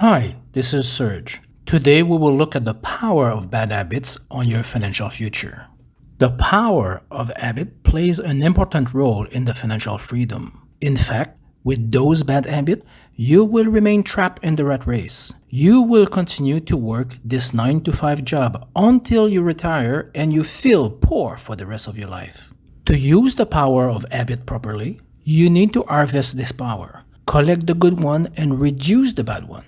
Hi, this is Serge. Today we will look at the power of bad habits on your financial future. The power of habit plays an important role in the financial freedom. In fact, with those bad habits, you will remain trapped in the rat race. You will continue to work this 9 to 5 job until you retire and you feel poor for the rest of your life. To use the power of habit properly, you need to harvest this power, collect the good one and reduce the bad one.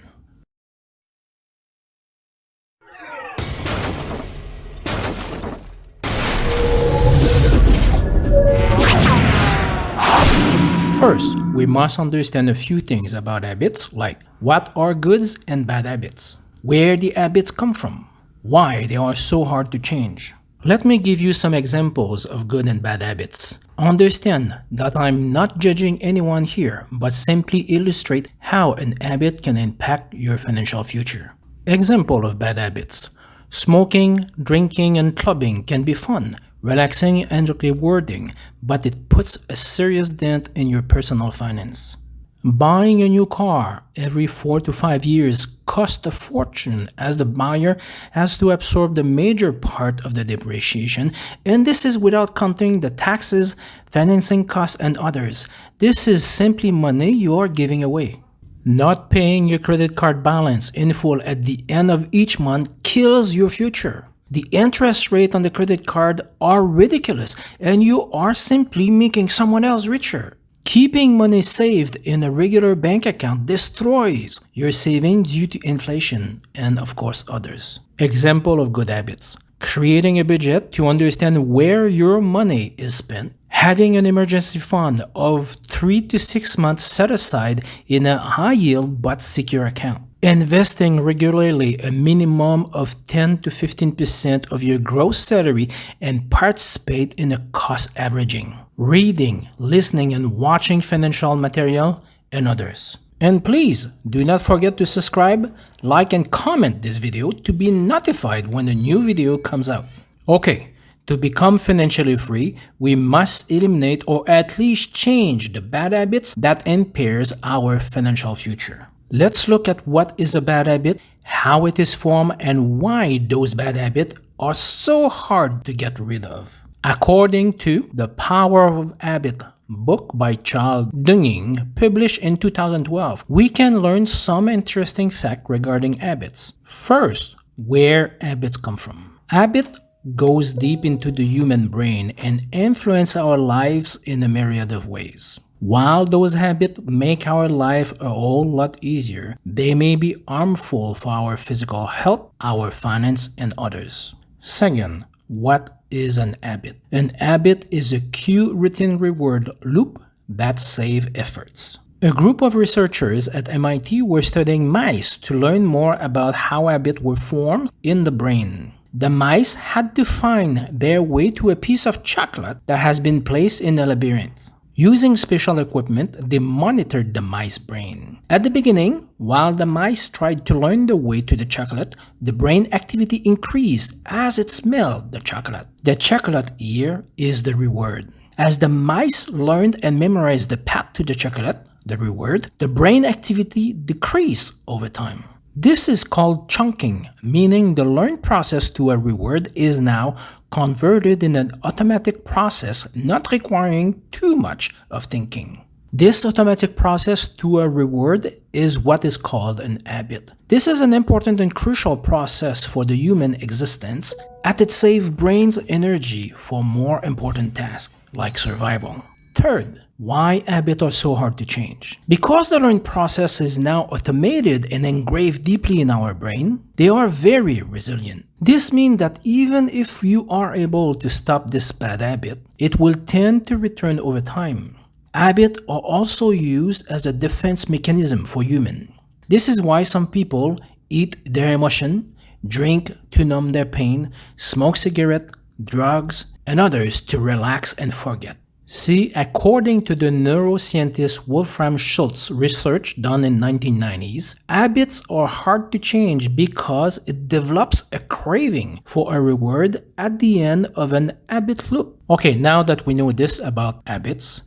First, we must understand a few things about habits, like what are good and bad habits, where the habits come from, why they are so hard to change. Let me give you some examples of good and bad habits. Understand that I'm not judging anyone here, but simply illustrate how an habit can impact your financial future. Example of bad habits. Smoking, drinking, and clubbing can be fun, relaxing, and rewarding, but it puts a serious dent in your personal finance. Buying a new car every 4 to 5 years costs a fortune as the buyer has to absorb the major part of the depreciation, and this is without counting the taxes, financing costs, and others. This is simply money you are giving away. Not paying your credit card balance in full at the end of each month kills your future. The interest rate on the credit card are ridiculous and you are simply making someone else richer. Keeping money saved in a regular bank account destroys your savings due to inflation and of course others. Example of good habits. Creating a budget to understand where your money is spent. Having an emergency fund of 3 to 6 months set aside in a high yield but secure account. Investing regularly a minimum of 10 to 15% of your gross salary and participate in a cost averaging. Reading, listening, and watching financial material and others. And please do not forget to subscribe, like, and comment this video to be notified when a new video comes out. Okay. To become financially free, we must eliminate or at least change the bad habits that impairs our financial future. Let's look at what is a bad habit, how it is formed, and why those bad habits are so hard to get rid of. According to The Power of Habit book by Charles Duhigg, published in 2012, we can learn some interesting facts regarding habits. First, where habits come from. Habit goes deep into the human brain and influence our lives in a myriad of ways. While those habits make our life a whole lot easier, they may be harmful for our physical health, our finance, and others. Second, what is an habit? An habit is a cue routine reward loop that saves efforts. A group of researchers at MIT were studying mice to learn more about how habits were formed in the brain. The mice had to find their way to a piece of chocolate that has been placed in a labyrinth. Using special equipment, they monitored the mice brain. At the beginning, while the mice tried to learn the way to the chocolate, the brain activity increased as it smelled the chocolate. The chocolate here is the reward. As the mice learned and memorized the path to the chocolate, the reward, the brain activity decreased over time. This is called chunking, meaning the learn process to a reward is now converted in an automatic process not requiring too much of thinking. This automatic process to a reward is what is called an habit. This is an important and crucial process for the human existence as it saves brain's energy for more important tasks like survival. Third, why habits are so hard to change? Because the learning process is now automated and engraved deeply in our brain, they are very resilient. This means that even if you are able to stop this bad habit, it will tend to return over time. Habits are also used as a defense mechanism for humans. This is why some people eat their emotion, drink to numb their pain, smoke cigarettes, drugs, and others to relax and forget. See, according to the neuroscientist Wolfram Schultz research done in 1990s, habits are hard to change because it develops a craving for a reward at the end of an habit loop. Okay, now that we know this about habits,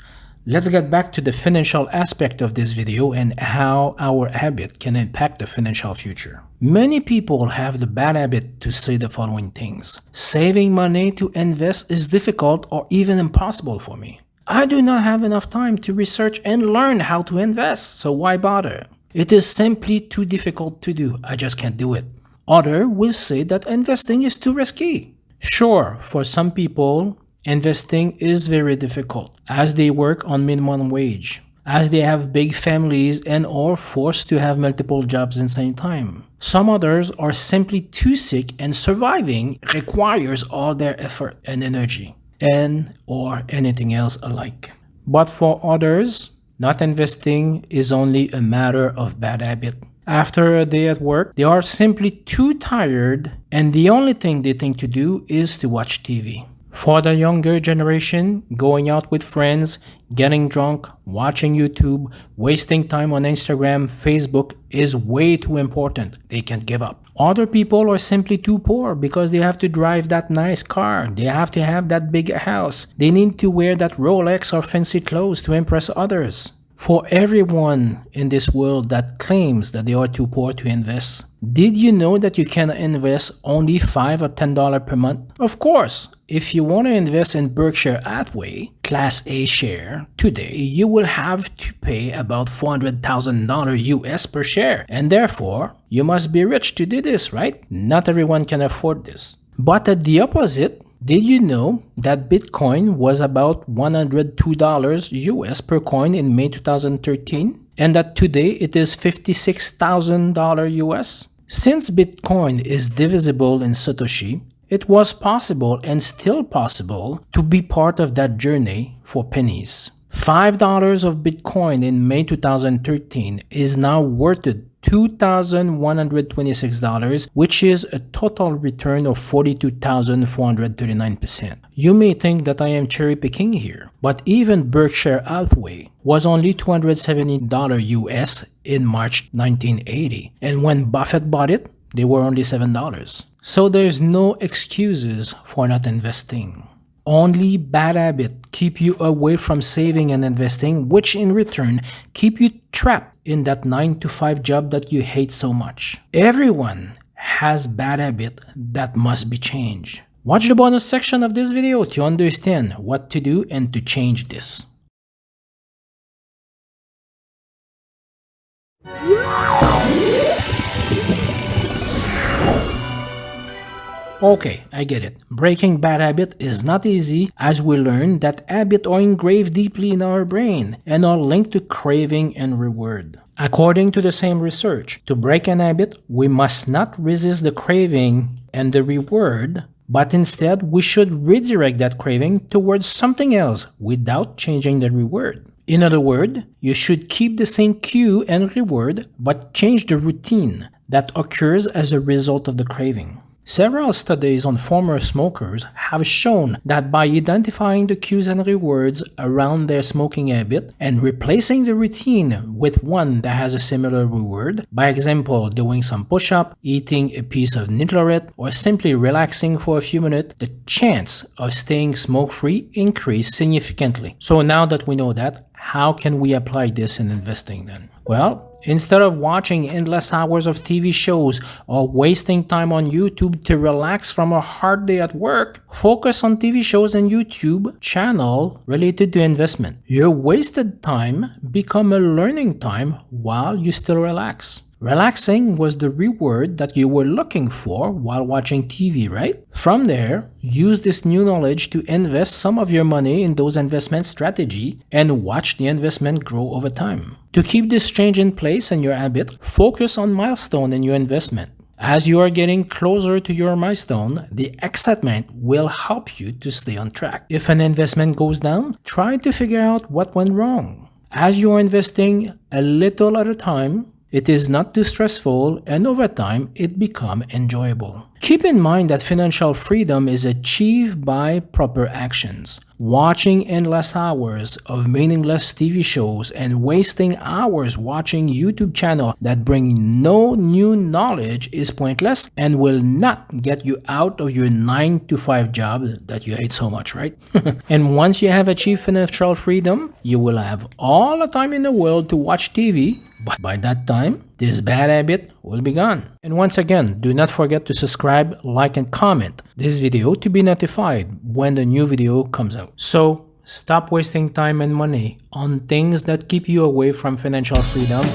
Let's get back to the financial aspect of this video and how our habit can impact the financial future. Many people have the bad habit to say the following things. Saving money to invest is difficult or even impossible for me. I do not have enough time to research and learn how to invest, so why bother? It is simply too difficult to do, I just can't do it. Others will say that investing is too risky. Sure, for some people, investing is very difficult as they work on minimum wage, as they have big families and are forced to have multiple jobs at the same time. Some others are simply too sick and surviving requires all their effort and energy and or anything else alike. But for others, not investing is only a matter of bad habit. After a day at work, they are simply too tired and the only thing they think to do is to watch TV. For the younger generation, going out with friends, getting drunk, watching YouTube, wasting time on Instagram, Facebook is way too important. They can't give up. Other people are simply too poor because they have to drive that nice car. They have to have that big house. They need to wear that Rolex or fancy clothes to impress others. For everyone in this world that claims that they are too poor to invest, did you know that you can invest only $5 or $10 per month? Of course, if you want to invest in Berkshire Hathaway Class A share today, you will have to pay about $400,000 US per share, and therefore, you must be rich to do this, right? Not everyone can afford this. But at the opposite, did you know that Bitcoin was about $102 US per coin in May 2013? And that today it is $56,000 US? Since Bitcoin is divisible in Satoshi, it was possible and still possible to be part of that journey for pennies. $5 of Bitcoin in May 2013 is now worth $2,126, which is a total return of 42,439%. You may think that I am cherry picking here, but even Berkshire Hathaway was only $270 US in March 1980, and when Buffett bought it, they were only $7. So there's no excuses for not investing. Only bad habits keep you away from saving and investing, which in return keep you trapped in that 9-to-5 job that you hate so much. Everyone has bad habits that must be changed. Watch the bonus section of this video to understand what to do and to change this. Okay, I get it. Breaking bad habit is not easy, as we learn that habits are engraved deeply in our brain and are linked to craving and reward. According to the same research, to break an habit, we must not resist the craving and the reward, but instead we should redirect that craving towards something else without changing the reward. In other words, you should keep the same cue and reward, but change the routine that occurs as a result of the craving. Several studies on former smokers have shown that by identifying the cues and rewards around their smoking habit and replacing the routine with one that has a similar reward, by example doing some push-up, eating a piece of Electret, or simply relaxing for a few minutes, the chance of staying smoke-free increased significantly. So now that we know that, how can we apply this in investing then? Well, instead of watching endless hours of TV shows or wasting time on YouTube to relax from a hard day at work, focus on TV shows and YouTube channel related to investment. Your wasted time become a learning time while you still relax. Relaxing was the reward that you were looking for while watching TV, right? From there, use this new knowledge to invest some of your money in those investment strategy and watch the investment grow over time. To keep this change in place in your habit, focus on milestone in your investment. As you are getting closer to your milestone, the excitement will help you to stay on track. If an investment goes down, try to figure out what went wrong. As you are investing a little at a time, It is not too stressful, and over time, it becomes enjoyable. Keep in mind that financial freedom is achieved by proper actions. Watching endless hours of meaningless TV shows and wasting hours watching YouTube channels that bring no new knowledge is pointless and will not get you out of your 9 to 5 job that you hate so much, right? And once you have achieved financial freedom, you will have all the time in the world to watch TV. But by that time, this bad habit will be gone. And once again, do not forget to subscribe, like, and comment this video to be notified when the new video comes out. So, stop wasting time and money on things that keep you away from financial freedom